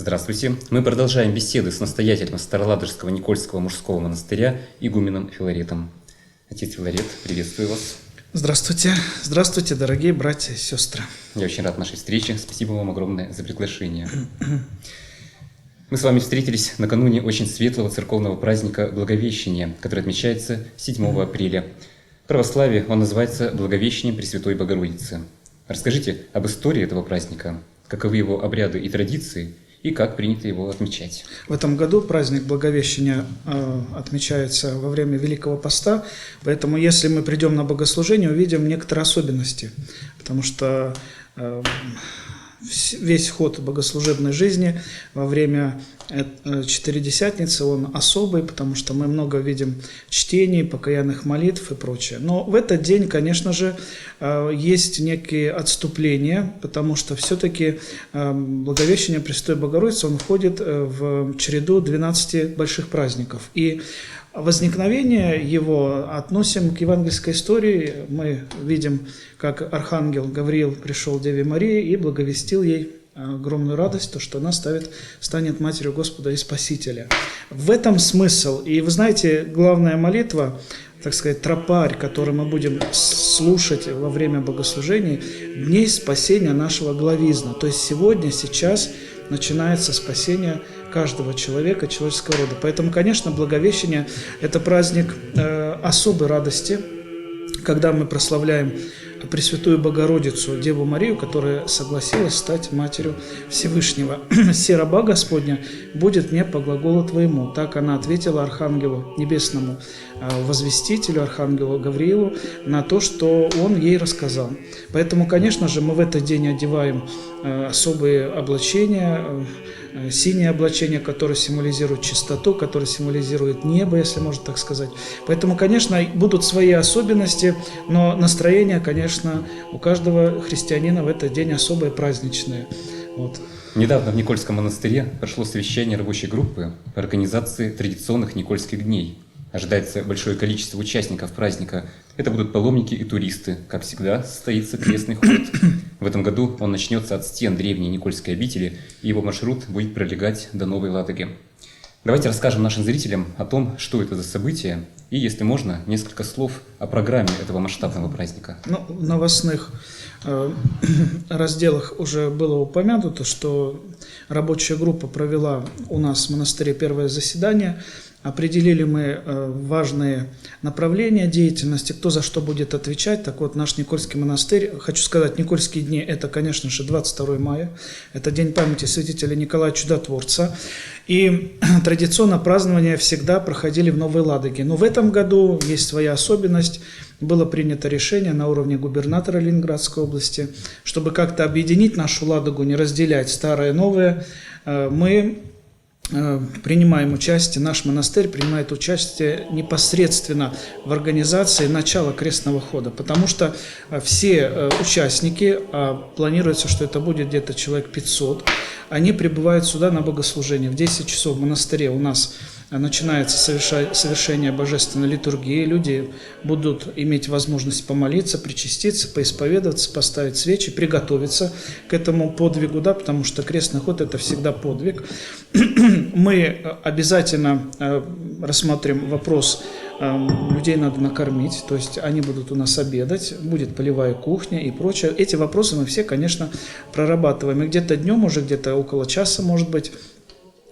Здравствуйте. Мы продолжаем беседы с настоятелем Староладожского Никольского мужского монастыря игуменом Филаретом. Отец Филарет, приветствую вас. Здравствуйте. Здравствуйте, дорогие братья и сестры. Я очень рад нашей встрече. Спасибо вам огромное за приглашение. Мы с вами встретились накануне очень светлого церковного праздника Благовещения, который отмечается 7 апреля. В православии он называется Благовещением Пресвятой Богородицы. Расскажите об истории этого праздника, каковы его обряды и традиции, и как принято его отмечать. В этом году праздник Благовещения отмечается во время Великого Поста, поэтому если мы придем на богослужение, увидим некоторые особенности, потому что весь ход богослужебной жизни во время Четыредесятницы, он особый, потому что мы много видим чтений, покаянных молитв и прочее. Но в этот день, конечно же, есть некие отступления, потому что все-таки Благовещение Пресвятой Богородицы, он входит в череду 12 больших праздников. И возникновение его относим к евангельской истории. Мы видим, как архангел Гавриил пришел к Деве Марии и благовестил ей огромную радость, то, что она станет матерью Господа и Спасителя. В этом смысл. И вы знаете, главная молитва, так сказать, тропарь, который мы будем слушать во время богослужений, дней спасения нашего главизна. То есть сегодня, сейчас начинается спасение каждого человека, человеческого рода. Поэтому, конечно, Благовещение – это праздник особой радости, когда мы прославляем Пресвятую Богородицу, Деву Марию, которая согласилась стать Матерью Всевышнего. «Се раба Господня будет мне по глаголу Твоему». Так она ответила Архангелу Небесному, возвестителю, Архангелу Гавриилу, на то, что он ей рассказал. Поэтому, конечно же, мы в этот день одеваем особые облачения, синее облачение, которое символизирует чистоту, которое символизирует небо, если можно так сказать. Поэтому, конечно, будут свои особенности, но настроение, конечно, у каждого христианина в этот день особое, праздничное. Вот. Недавно в Никольском монастыре прошло совещание рабочей группы по организации традиционных Никольских дней. Ожидается большое количество участников праздника. Это будут паломники и туристы. Как всегда, состоится крестный ход. В этом году он начнется от стен древней Никольской обители, и его маршрут будет пролегать до Новой Ладоги. Давайте расскажем нашим зрителям о том, что это за событие, и, если можно, несколько слов о программе этого масштабного праздника. В новостных разделах уже было упомянуто, что рабочая группа провела у нас в монастыре первое заседание. Определили мы важные направления деятельности, кто за что будет отвечать. Так вот, наш Никольский монастырь, хочу сказать, Никольские дни – это, конечно же, 22 мая. Это день памяти святителя Николая Чудотворца. И традиционно празднования всегда проходили в Новой Ладоге. Но в этом году есть своя особенность. Было принято решение на уровне губернатора Ленинградской области, чтобы как-то объединить нашу Ладогу, не разделять старое и новое. Мы принимаем участие, наш монастырь принимает участие непосредственно в организации начала крестного хода, потому что все участники, планируется, что это будет где-то человек 500, они прибывают сюда на богослужение. В 10 часов в монастыре у нас начинается совершение божественной литургии, люди будут иметь возможность помолиться, причаститься, поисповедоваться, поставить свечи, приготовиться к этому подвигу, да, потому что крестный ход – это всегда подвиг. Мы обязательно рассмотрим вопрос, людей надо накормить, то есть они будут у нас обедать, будет полевая кухня и прочее. Эти вопросы мы все, конечно, прорабатываем. И где-то днем, уже где-то около часа, может быть,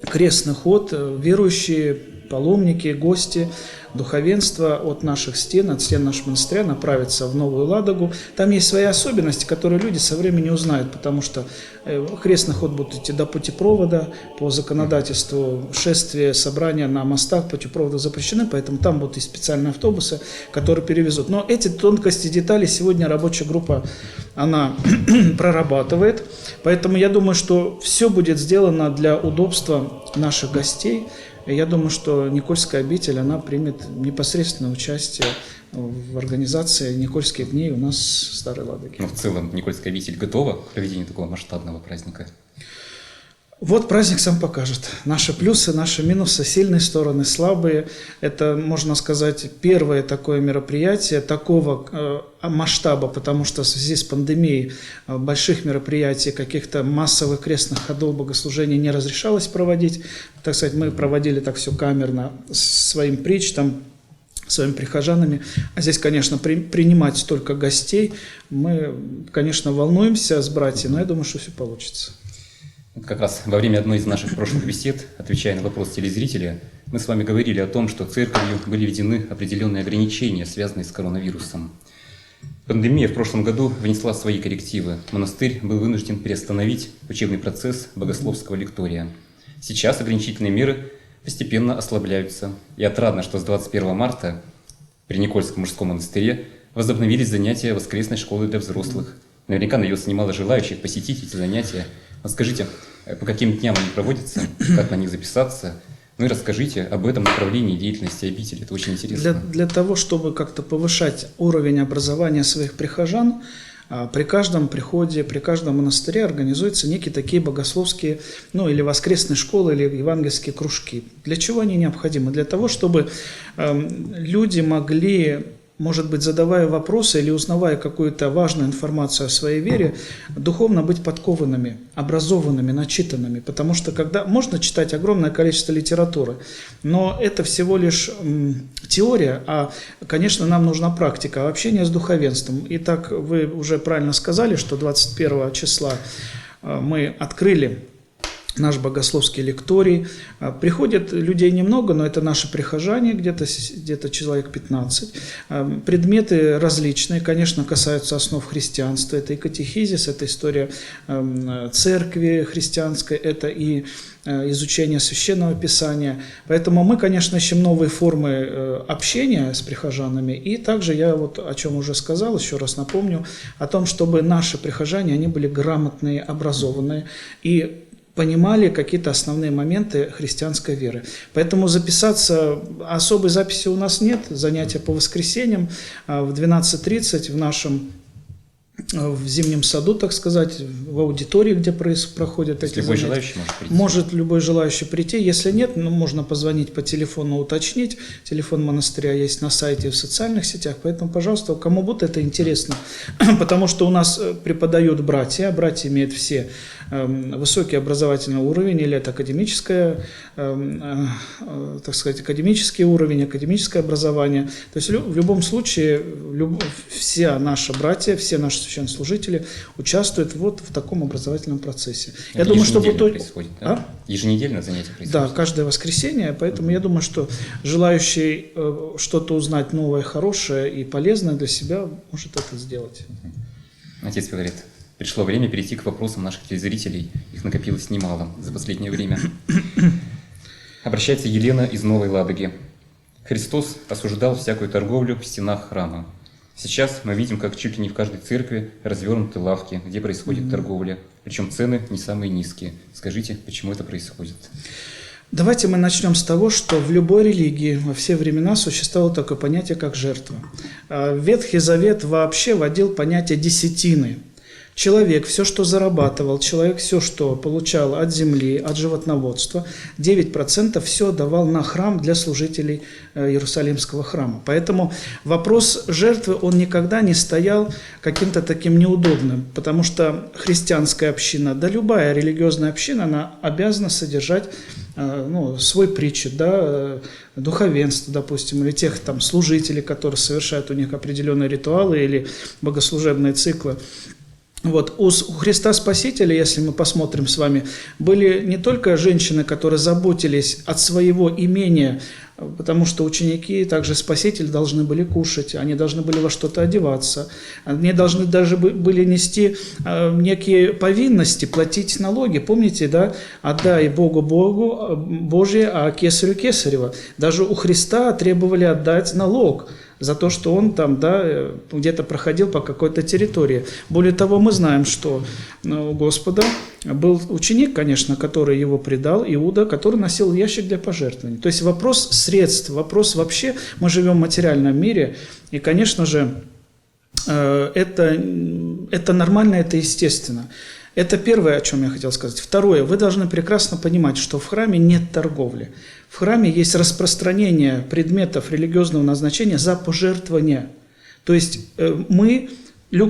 крестный ход, верующие, паломники, гости, духовенство от наших стен, от стен нашего монастыря направится в Новую Ладогу. Там есть свои особенности, которые люди со временем узнают, потому что крестный ход будет идти до путепровода, по законодательству шествия, собрания на мостах, путепроводы запрещены, поэтому там будут и специальные автобусы, которые перевезут. Но эти тонкости, детали сегодня рабочая группа, она прорабатывает, поэтому я думаю, что все будет сделано для удобства наших гостей. Я думаю, что Никольская обитель, она примет непосредственное участие в организации Никольских дней у нас в Старой Ладоге. Но в целом Никольская обитель готова к проведению такого масштабного праздника? Вот праздник сам покажет. Наши плюсы, наши минусы, сильные стороны, слабые. Это, можно сказать, первое такое мероприятие такого масштаба, потому что в связи с пандемией больших мероприятий, каких-то массовых крестных ходов богослужений не разрешалось проводить. Так сказать, мы проводили так все камерно своим причтом, своими прихожанами. А здесь, конечно, принимать столько гостей. Мы, конечно, волнуемся с братьями, но я думаю, что все получится. Как раз во время одной из наших прошлых бесед, отвечая на вопрос телезрителя, мы с вами говорили о том, что церковью были введены определенные ограничения, связанные с коронавирусом. Пандемия в прошлом году внесла свои коррективы. Монастырь был вынужден приостановить учебный процесс богословского лектория. Сейчас ограничительные меры постепенно ослабляются. И отрадно, что с 21 марта при Никольском мужском монастыре возобновились занятия воскресной школы для взрослых. Наверняка найдется немало желающих посетить эти занятия. Вот скажите, по каким дням они проводятся, как на них записаться? Ну и расскажите об этом направлении деятельности обители. Это очень интересно. Для того, чтобы как-то повышать уровень образования своих прихожан, при каждом приходе, при каждом монастыре организуются некие такие богословские, ну или воскресные школы, или евангельские кружки. Для чего они необходимы? Для того, чтобы люди могли, может быть, задавая вопросы или узнавая какую-то важную информацию о своей вере, духовно быть подкованными, образованными, начитанными. Потому что когда можно читать огромное количество литературы, но это всего лишь теория, а, конечно, нам нужна практика, общение с духовенством. Итак, вы уже правильно сказали, что 21 числа мы открыли наш богословский лекторий. Приходит людей немного, но это наши прихожане, где-то человек 15. Предметы различные, конечно, касаются основ христианства. Это и катехизис, это история церкви христианской, это и изучение Священного Писания. Поэтому мы, конечно, ищем новые формы общения с прихожанами. И также я вот о чем уже сказал, еще раз напомню, о том, чтобы наши прихожане, они были грамотные, образованные и понимали какие-то основные моменты христианской веры. Поэтому записаться, особой записи у нас нет, занятия по воскресеньям в 12:30 в нашем в зимнем саду, так сказать, в аудитории, где проходят эти любой занятия. Желающий может прийти. Может любой желающий прийти. Если нет, можно позвонить по телефону, уточнить. Телефон монастыря есть на сайте и в социальных сетях. Поэтому, пожалуйста, кому будет это интересно. Потому что у нас преподают братья. Братья имеют все высокий образовательный уровень, или это академическое, так сказать, академический уровень, академическое образование. То есть в любом случае все наши братья, все наши священнослужители участвуют вот в таком образовательном процессе. Это я думаю, что происходит, да? Еженедельно занятия происходят? Да, каждое воскресенье, поэтому я думаю, что желающий что-то узнать новое, хорошее и полезное для себя может это сделать. Отец Филарет, пришло время перейти к вопросам наших телезрителей. Их накопилось немало за последнее время. Обращается Елена из Новой Ладоги. Христос осуждал всякую торговлю в стенах храма. Сейчас мы видим, как чуть ли не в каждой церкви развернуты лавки, где происходит торговля. Причем цены не самые низкие. Скажите, почему это происходит? Давайте мы начнем с того, что в любой религии во все времена существовало такое понятие, как жертва. Ветхий Завет вообще вводил понятие десятины. Человек все, что зарабатывал, человек все, что получал от земли, от животноводства, 9% все давал на храм для служителей Иерусалимского храма. Поэтому вопрос жертвы, он никогда не стоял каким-то таким неудобным, потому что христианская община, да любая религиозная община, она обязана содержать свой притчет, да, духовенство, допустим, или тех там служителей, которые совершают у них определенные ритуалы или богослужебные циклы. Вот, у Христа Спасителя, если мы посмотрим с вами, были не только женщины, которые заботились от своего имения, потому что ученики, также Спаситель, должны были кушать, они должны были во что-то одеваться, они должны даже были нести некие повинности, платить налоги. Помните, да? «Отдай Богу Божие, а кесарю кесарево». Даже у Христа требовали отдать налог за то, что он там, да, где-то проходил по какой-то территории. Более того, мы знаем, что у Господа был ученик, конечно, который его предал, Иуда, который носил ящик для пожертвований. То есть вопрос средств, вопрос вообще, мы живем в материальном мире, и, конечно же, это нормально, это естественно. Это первое, о чем я хотел сказать. Второе, вы должны прекрасно понимать, что в храме нет торговли. В храме есть распространение предметов религиозного назначения за пожертвование. То есть мы,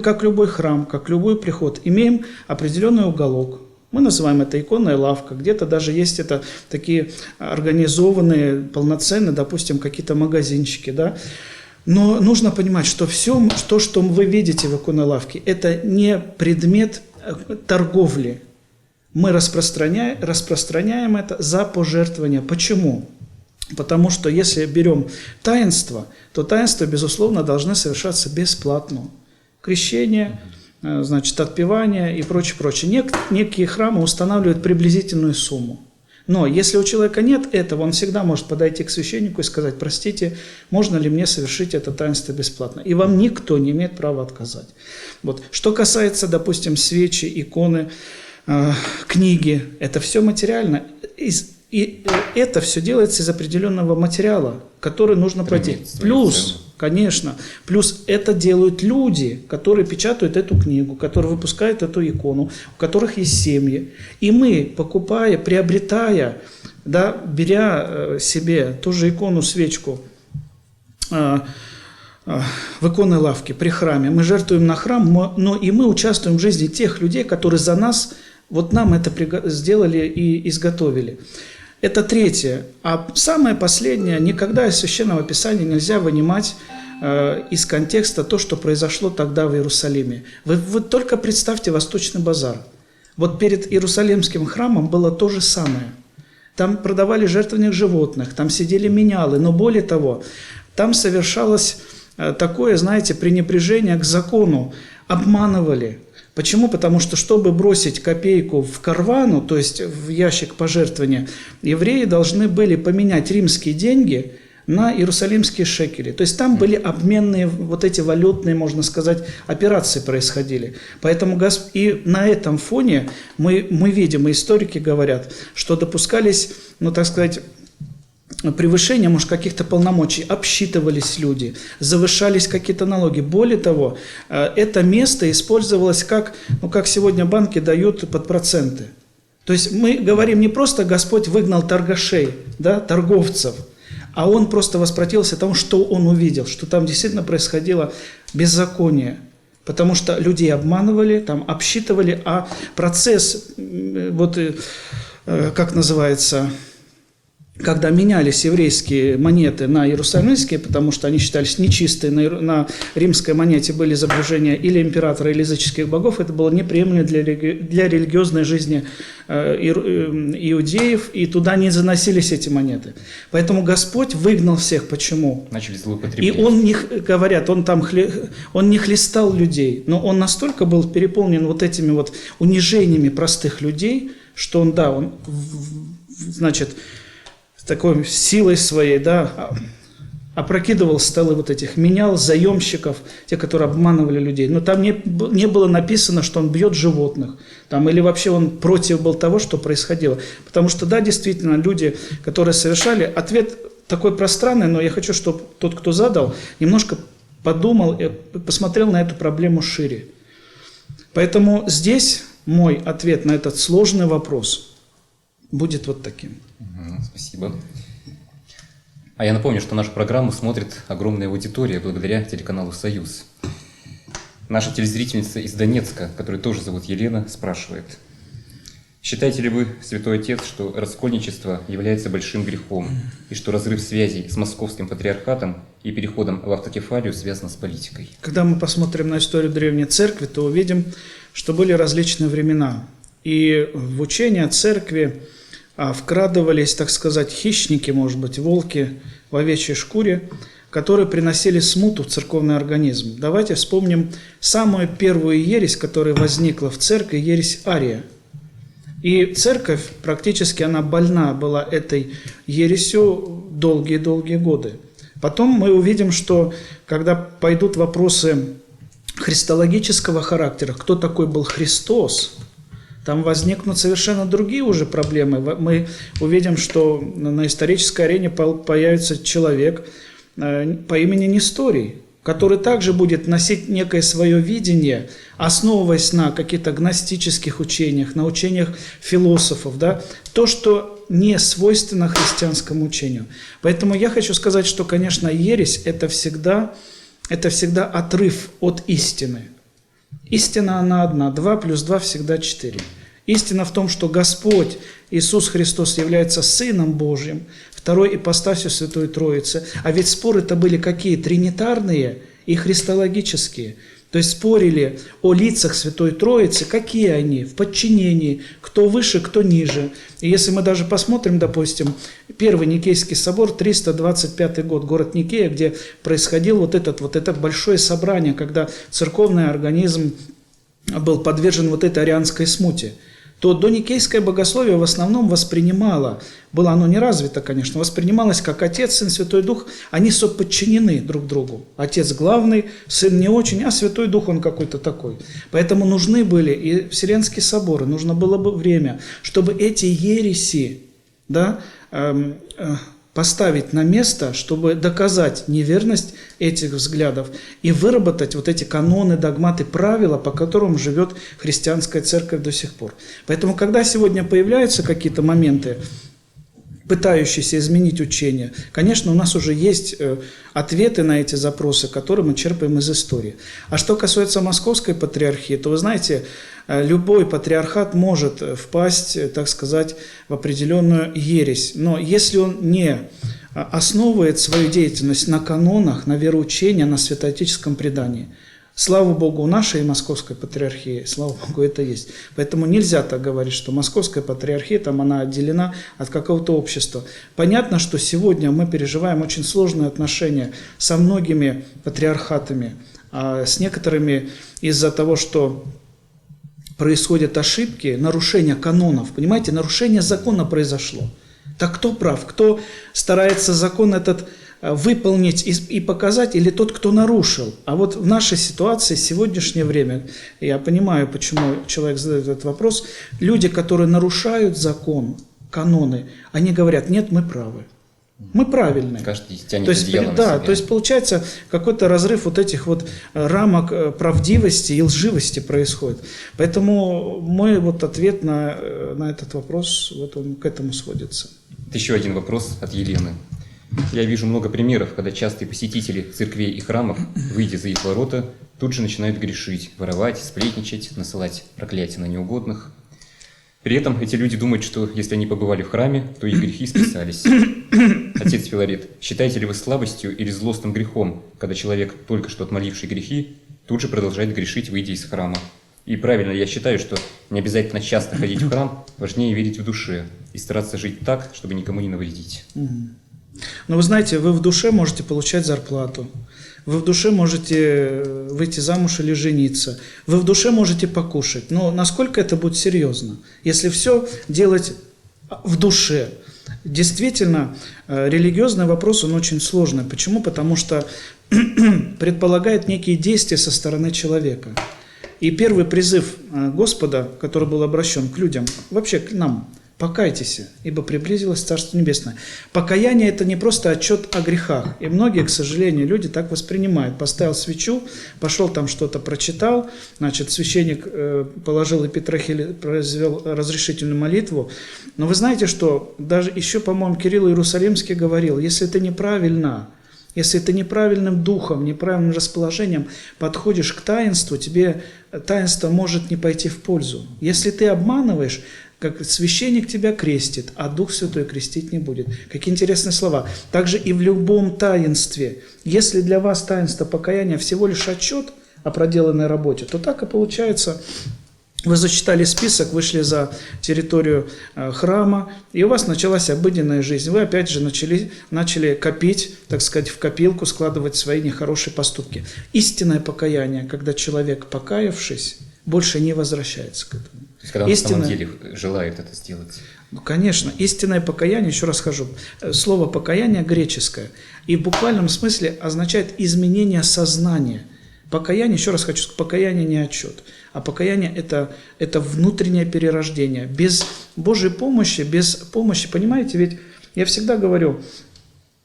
как любой храм, как любой приход, имеем определенный уголок. Мы называем это иконная лавка. Где-то даже есть это такие организованные, полноценные, допустим, какие-то магазинчики, да. Но нужно понимать, что все, что вы видите в иконной лавке, это не предмет торговли. Мы распространяем это за пожертвование. Почему? Потому что если берем таинство, то таинства, безусловно, должны совершаться бесплатно. Крещение, значит, отпевание и прочее, прочее. Некие храмы устанавливают приблизительную сумму. Но если у человека нет этого, он всегда может подойти к священнику и сказать: простите, можно ли мне совершить это таинство бесплатно? И вам никто не имеет права отказать. Вот. Что касается, допустим, свечи, иконы, книги, это все материально. И это все делается из определенного материала, который нужно пройти. Плюс, конечно, плюс это делают люди, которые печатают эту книгу, которые выпускают эту икону, у которых есть семьи. И мы, покупая, приобретая, да, беря себе ту же икону, свечку в иконной лавке при храме, мы жертвуем на храм, но и мы участвуем в жизни тех людей, которые за нас, вот нам это сделали и изготовили. Это третье. А самое последнее, никогда из Священного Писания нельзя вынимать из контекста то, что произошло тогда в Иерусалиме. Вы только представьте Восточный базар. Вот перед Иерусалимским храмом было то же самое. Там продавали жертвенных животных, там сидели менялы, но более того, там совершалось такое, знаете, пренебрежение к закону, обманывали. Почему? Потому что, чтобы бросить копейку в карвану, то есть в ящик пожертвования, евреи должны были поменять римские деньги на иерусалимские шекели. То есть там были обменные, вот эти валютные, можно сказать, операции происходили. Поэтому и на этом фоне мы видим, и историки говорят, что допускались, ну так сказать, превышение, может, каких-то полномочий, обсчитывались люди, завышались какие-то налоги. Более того, это место использовалось как сегодня банки дают под проценты. То есть мы говорим не просто Господь выгнал торгашей, да, торговцев, а Он просто воспротивился тому, что Он увидел, что там действительно происходило беззаконие. Потому что людей обманывали, там обсчитывали, а процесс, вот как называется, когда менялись еврейские монеты на иерусалимские, потому что они считались нечистые, на римской монете были изображения или императора, или языческих богов, это было неприемлемо для религиозной жизни иудеев, и туда не заносились эти монеты. Поэтому Господь выгнал всех. Почему? Начали злоупотреблять. И Он, говорят, Он не хлестал людей, но Он настолько был переполнен вот этими вот унижениями простых людей, что Он, значит, такой силой своей, да, опрокидывал столы вот этих, менял заемщиков, те, которые обманывали людей. Но там не было написано, что он бьет животных, там, или вообще он против был того, что происходило. Потому что, да, действительно, люди, которые совершали, ответ такой пространный, но я хочу, чтобы тот, кто задал, немножко подумал, посмотрел на эту проблему шире. Поэтому здесь мой ответ на этот сложный вопрос будет вот таким. Спасибо. А я напомню, что нашу программу смотрит огромная аудитория благодаря телеканалу «Союз». Наша телезрительница из Донецка, которую тоже зовут Елена, спрашивает: считаете ли вы, Святой Отец, что раскольничество является большим грехом, и что разрыв связей с московским патриархатом и переходом в автокефалию связан с политикой? Когда мы посмотрим на историю Древней Церкви, то увидим, что были различные времена. И в учение Церкви вкрадывались, так сказать, хищники, может быть, волки в овечьей шкуре, которые приносили смуту в церковный организм. Давайте вспомним самую первую ересь, которая возникла в церкви, ересь Ария. И церковь, практически она больна была этой ересью долгие-долгие годы. Потом мы увидим, что когда пойдут вопросы христологического характера, кто такой был Христос, там возникнут совершенно другие уже проблемы. Мы увидим, что на исторической арене появится человек по имени Несторий, который также будет носить некое свое видение, основываясь на каких-то гностических учениях, на учениях философов, да, то, что не свойственно христианскому учению. Поэтому я хочу сказать, что, конечно, ересь – это всегда отрыв от истины. Истина, она одна. 2 плюс 2 всегда 4. Истина в том, что Господь Иисус Христос является Сыном Божьим, второй ипостасью Святой Троицы. А ведь споры-то были какие? Тринитарные и христологические. То есть спорили о лицах Святой Троицы, какие они, в подчинении, кто выше, кто ниже. И если мы даже посмотрим, допустим, Первый Никейский собор, 325 год, город Никея, где происходило вот это большое собрание, когда церковный организм был подвержен вот этой арианской смуте, то доникейское богословие в основном воспринимало, было оно не развито, конечно, воспринималось как Отец, Сын, Святой Дух, они соподчинены друг другу. Отец главный, Сын не очень, а Святой Дух он какой-то такой. Поэтому нужны были и Вселенские соборы, нужно было бы время, чтобы эти ереси, да, поставить на место, чтобы доказать неверность этих взглядов и выработать вот эти каноны, догматы, правила, по которым живет христианская церковь до сих пор. Поэтому, когда сегодня появляются какие-то моменты, пытающиеся изменить учение, конечно, у нас уже есть ответы на эти запросы, которые мы черпаем из истории. А что касается Московской патриархии, то вы знаете, любой патриархат может впасть, так сказать, в определенную ересь. Но если он не основывает свою деятельность на канонах, на вероучении, на святоотеческом предании, слава Богу, у нашей Московской патриархии, слава Богу, это есть. Поэтому нельзя так говорить, что Московская патриархия, там она отделена от какого-то общества. Понятно, что сегодня мы переживаем очень сложные отношения со многими патриархатами, а с некоторыми из-за того, что происходят ошибки, нарушение канонов. Понимаете, нарушение закона произошло. Так кто прав? Кто старается закон этот выполнить и показать, или тот, кто нарушил? А вот в нашей ситуации, в сегодняшнее время, я понимаю, почему человек задает этот вопрос, люди, которые нарушают закон, каноны, они говорят: нет, мы правы. Мы правильные. Каждый тянет то есть, одеяло на да, себя. то есть получается какой-то разрыв вот этих вот рамок правдивости и лживости происходит. Поэтому мой вот ответ на этот вопрос вот он к этому сводится. Еще один вопрос от Елены. Я вижу много примеров, когда частые посетители церквей и храмов, выйдя за их ворота, тут же начинают грешить, воровать, сплетничать, насылать проклятия на неугодных. При этом эти люди думают, что если они побывали в храме, то их грехи списались. Отец Филарет, считаете ли вы слабостью или злостным грехом, когда человек, только что отмоливший грехи, тут же продолжает грешить, выйдя из храма? И правильно, я считаю, что не обязательно часто ходить в храм, важнее верить в душе и стараться жить так, чтобы никому не навредить. Но вы знаете, вы в душе можете получать зарплату, вы в душе можете выйти замуж или жениться, вы в душе можете покушать. Но насколько это будет серьезно, если все делать в душе? Действительно, религиозный вопрос, он очень сложный. Почему? Потому что предполагает некие действия со стороны человека. И первый призыв Господа, который был обращен к людям, вообще к нам: покайтесь, ибо приблизилось Царство Небесное. Покаяние – это не просто отчет о грехах. И многие, к сожалению, люди так воспринимают. Поставил свечу, пошел там что-то прочитал, значит, священник положил эпитрахиль, произвел разрешительную молитву. Но вы знаете, что даже еще, по-моему, Кирилл Иерусалимский говорил: если ты неправильно, если ты неправильным духом, неправильным расположением подходишь к таинству, тебе таинство может не пойти в пользу. Если ты обманываешь, как священник тебя крестит, а Дух Святой крестить не будет. Какие интересные слова. Также и в любом таинстве. Если для вас таинство покаяния всего лишь отчет о проделанной работе, то так и получается. Вы зачитали список, вышли за территорию храма, и у вас началась обыденная жизнь. Вы опять же начали копить, так сказать, в копилку, складывать свои нехорошие поступки. Истинное покаяние, когда человек, покаявшись, больше не возвращается к этому. То есть, когда он на самом деле желает это сделать. Ну, конечно, истинное покаяние, еще раз скажу, слово покаяние греческое, и в буквальном смысле означает изменение сознания. Покаяние, еще раз хочу сказать, покаяние не отчет, а покаяние это внутреннее перерождение. Без Божьей помощи, без помощи, понимаете, ведь я всегда говорю,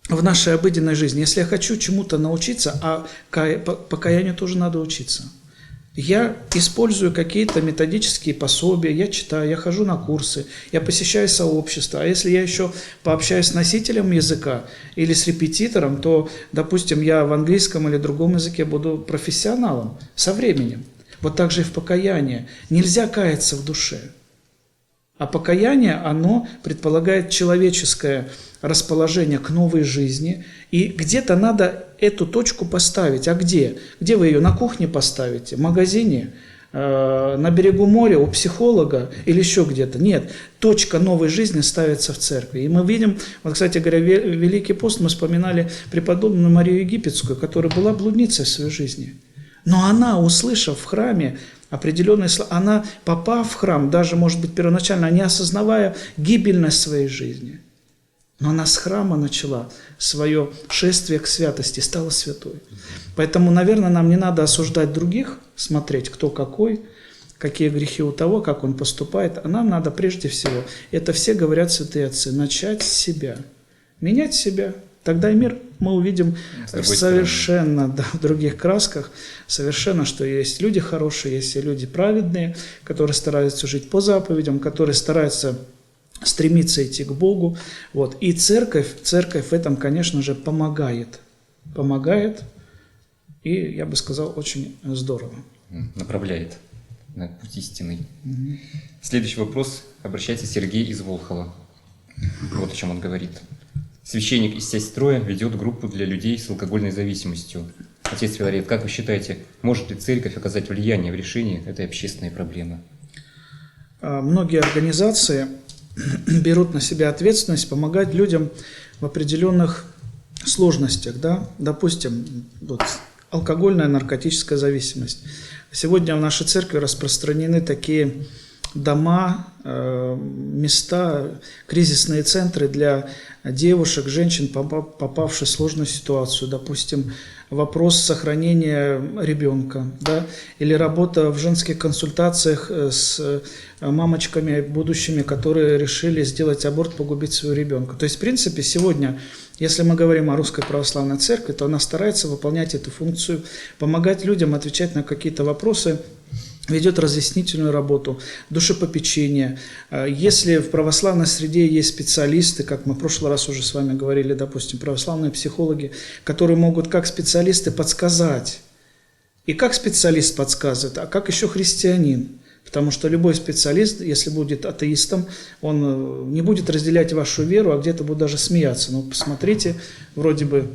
в нашей обыденной жизни. Если я хочу чему-то научиться, а покаянию тоже надо учиться. Я использую какие-то методические пособия, я читаю, я хожу на курсы, я посещаю сообщества. А если я еще пообщаюсь с носителем языка или с репетитором, то, допустим, я в английском или другом языке буду профессионалом со временем. Вот так же и в покаянии. Нельзя каяться в душе. А покаяние, оно предполагает человеческое расположение к новой жизни. И где-то надо эту точку поставить. А где? Где вы ее? На кухне поставите? В магазине? На берегу моря? У психолога? Или еще где-то? Нет. Точка новой жизни ставится в церкви. И мы видим, вот, кстати говоря, Великий пост мы вспоминали преподобную Марию Египетскую, которая была блудницей в своей жизни. Но она, услышав в храме определенные слова, она, попав в храм, даже, может быть, первоначально не осознавая гибельность своей жизни, но она с храма начала свое шествие к святости, стала святой. Поэтому, наверное, нам не надо осуждать других, смотреть, кто какой, какие грехи у того, как он поступает, а нам надо прежде всего, это все говорят святые отцы, начать с себя, менять себя. Тогда и мир мы увидим совершенно в других красках, совершенно, что есть люди хорошие, есть и люди праведные, которые стараются жить по заповедям, которые стараются стремиться идти к Богу. Вот. И церковь в этом, конечно же, помогает. Помогает, и, я бы сказал, очень здорово. Направляет на путь истинный. Следующий вопрос обращается Сергей из Волхова. Вот о чем он говорит. Священник из сестроя ведет группу для людей с алкогольной зависимостью. Отец Филарет, как вы считаете, может ли церковь оказать влияние в решении этой общественной проблемы? Многие организации берут на себя ответственность помогать людям в определенных сложностях. Да? Допустим, вот, алкогольная, наркотическая зависимость. Сегодня в нашей церкви распространены такие дома, места, кризисные центры для девушек, женщин, попавших в сложную ситуацию. Допустим, вопрос сохранения ребенка, да? Или работа в женских консультациях с мамочками будущими, которые решили сделать аборт, погубить своего ребенка. То есть, в принципе, сегодня, если мы говорим о Русской Православной Церкви, то она старается выполнять эту функцию, помогать людям отвечать на какие-то вопросы, ведет разъяснительную работу, душепопечение. Если в православной среде есть специалисты, как мы в прошлый раз уже с вами говорили, допустим, православные психологи, которые могут как специалисты подсказать. И как специалист подсказывает, а как еще христианин. Потому что любой специалист, если будет атеистом, он не будет разделять вашу веру, а где-то будет даже смеяться. Ну, посмотрите, вроде бы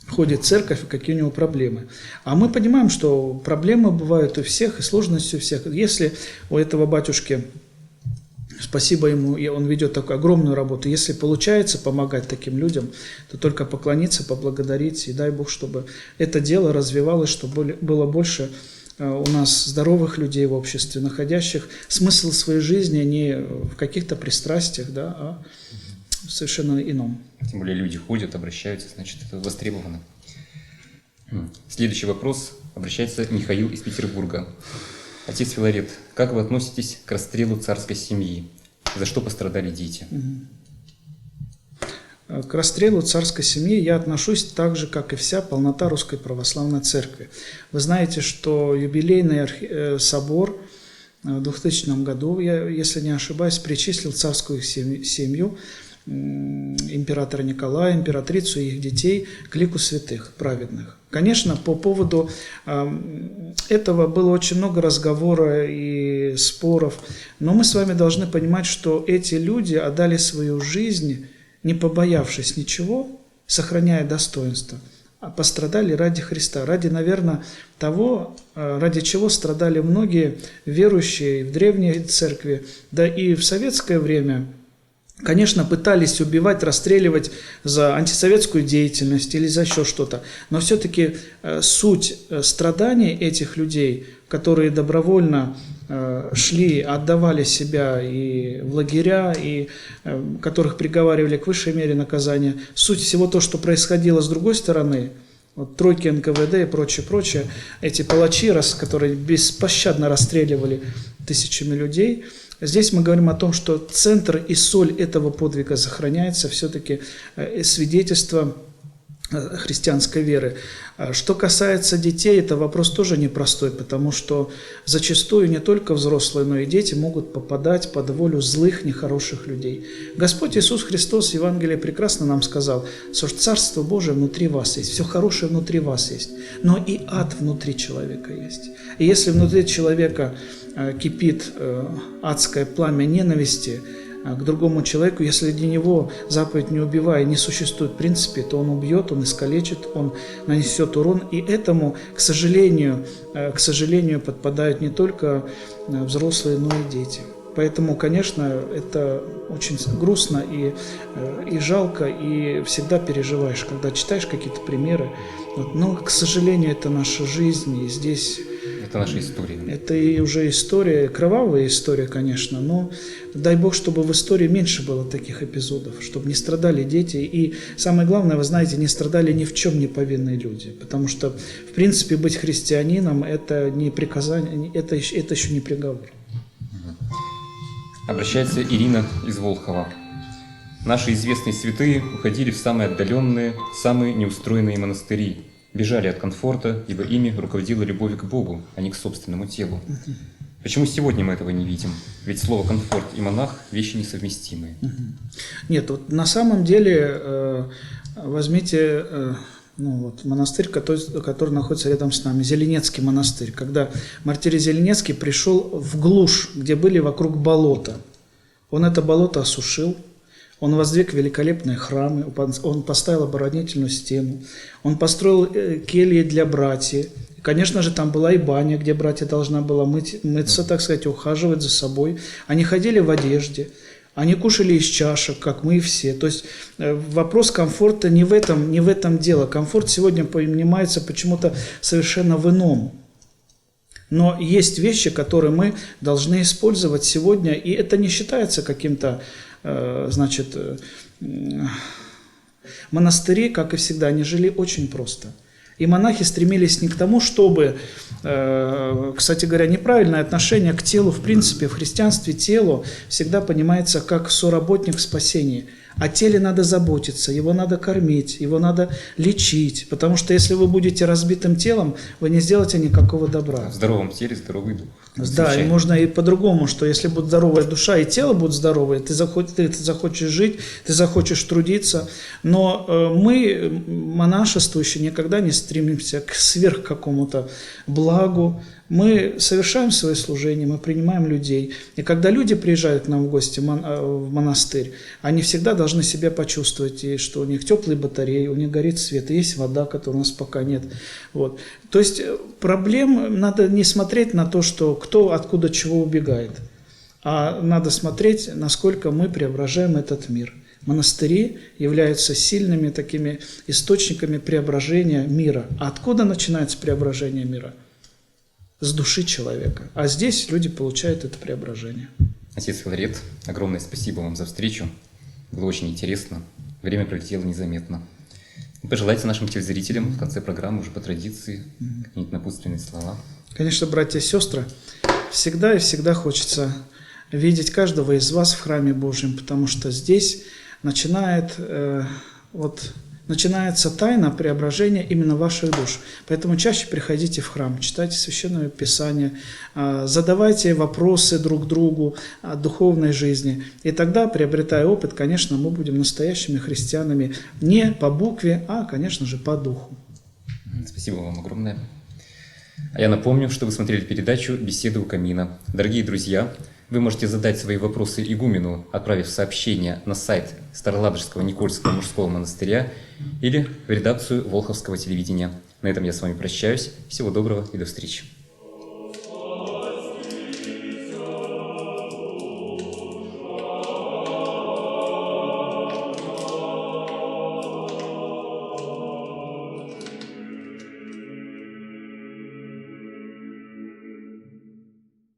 ходит в церковь, и какие у него проблемы. А мы понимаем, что проблемы бывают у всех, и сложности у всех. Если у этого батюшки, спасибо ему, и он ведет такую огромную работу, если получается помогать таким людям, то только поклониться, поблагодарить, и дай Бог, чтобы это дело развивалось, чтобы было больше у нас здоровых людей в обществе, находящих смысл своей жизни не в каких-то пристрастиях, да, а совершенно ином. Тем более люди ходят, обращаются, значит, это востребовано. Следующий вопрос обращается Михаил из Петербурга. Отец Филарет, как вы относитесь к расстрелу царской семьи? За что пострадали дети? К расстрелу царской семьи я отношусь так же, как и вся полнота Русской Православной Церкви. Вы знаете, что юбилейный собор в 2000 году, я, если не ошибаюсь, причислил царскую семью императора Николая, императрицу и их детей к лику святых, праведных. Конечно, по поводу этого было очень много разговора и споров, но мы с вами должны понимать, что эти люди отдали свою жизнь, не побоявшись ничего, сохраняя достоинство, а пострадали ради Христа, ради, наверное, того, ради чего страдали многие верующие в древней церкви, да и в советское время. Конечно, пытались убивать, расстреливать за антисоветскую деятельность или за еще что-то, но все-таки суть страданий этих людей, которые добровольно шли, отдавали себя и в лагеря, и которых приговаривали к высшей мере наказания, суть всего то, что происходило с другой стороны, вот тройки НКВД и прочее, эти палачи, которые беспощадно расстреливали тысячами людей, Здесь мы говорим о том, что центр и соль этого подвига сохраняется, все-таки свидетельство христианской веры. Что касается детей, это вопрос тоже непростой, потому что зачастую не только взрослые, но и дети могут попадать под волю злых, нехороших людей. Господь Иисус Христос в Евангелии прекрасно нам сказал, что Царство Божие внутри вас есть, все хорошее внутри вас есть, но и ад внутри человека есть. И если внутри человека кипит адское пламя ненависти к другому человеку, если для него заповедь «не убивай» не существует в принципе, то он убьет, он искалечит, он нанесет урон. И этому, к сожалению, подпадают не только взрослые, но и дети. Поэтому, конечно, это очень грустно и жалко, и всегда переживаешь, когда читаешь какие-то примеры. Но, к сожалению, это наша жизнь, и здесь... Это наша история. Это и уже история, кровавая история, конечно, но дай Бог, чтобы в истории меньше было таких эпизодов, чтобы не страдали дети. И самое главное, вы знаете, не страдали ни в чем не повинные люди. Потому что, в принципе, быть христианином – это не приказание, это еще не приговор. Обращается Ирина из Волхова. Наши известные святые уходили в самые отдаленные, самые неустроенные монастыри, бежали от комфорта, ибо ими руководила любовь к Богу, а не к собственному телу. Почему сегодня мы этого не видим? Ведь слово «комфорт» и «монах» – вещи несовместимые. Нет, вот на самом деле возьмите монастырь, который находится рядом с нами, Зеленецкий монастырь. Когда мартирий Зеленецкий пришел в глушь, где были вокруг болота, он это болото осушил. Он воздвиг великолепные храмы, он поставил оборонительную стену, он построил кельи для братьев. Конечно же, там была и баня, где братья должна была мыться, так сказать, ухаживать за собой. Они ходили в одежде, они кушали из чашек, как мы все. То есть вопрос комфорта не в этом дело. Комфорт сегодня понимается почему-то совершенно в ином. Но есть вещи, которые мы должны использовать сегодня, и это не считается каким-то, монастыри, как и всегда, они жили очень просто. И монахи стремились не к тому, чтобы, кстати говоря, неправильное отношение к телу, в принципе, в христианстве телу всегда понимается как соработник в спасении. О теле надо заботиться, его надо кормить, его надо лечить, потому что если вы будете разбитым телом, вы не сделаете никакого добра. В здоровом теле здоровый дух. Да, и можно и по-другому, что если будет здоровая душа и тело будет здоровое, ты захочешь жить, ты захочешь трудиться. Но мы, монашествующие, никогда не стремимся к сверх какому-то благу. Мы совершаем свое служение, мы принимаем людей. И когда люди приезжают к нам в гости в монастырь, они всегда должны себя почувствовать, и что у них теплые батареи, у них горит свет, и есть вода, которой у нас пока нет. Вот. То есть проблем надо не смотреть на то, что кто откуда чего убегает, а надо смотреть, насколько мы преображаем этот мир. Монастыри являются сильными такими источниками преображения мира. А откуда начинается преображение мира? С души человека. А здесь люди получают это преображение. Отец Филарет, огромное спасибо вам за встречу. Было очень интересно. Время пролетело незаметно. Пожелайте нашим телезрителям в конце программы уже по традиции какие-нибудь напутственные слова. Конечно, братья и сестры, всегда и всегда хочется видеть каждого из вас в храме Божьем, потому что здесь начинается тайна преображения именно ваших душ. Поэтому чаще приходите в храм, читайте Священное Писание, задавайте вопросы друг другу о духовной жизни. И тогда, приобретая опыт, конечно, мы будем настоящими христианами не по букве, а, конечно же, по духу. Спасибо вам огромное. А я напомню, что вы смотрели передачу «Беседы у камина». Дорогие друзья, вы можете задать свои вопросы игумену, отправив сообщение на сайт Староладожского Никольского мужского монастыря или в редакцию Волховского телевидения. На этом я с вами прощаюсь. Всего доброго и до встречи.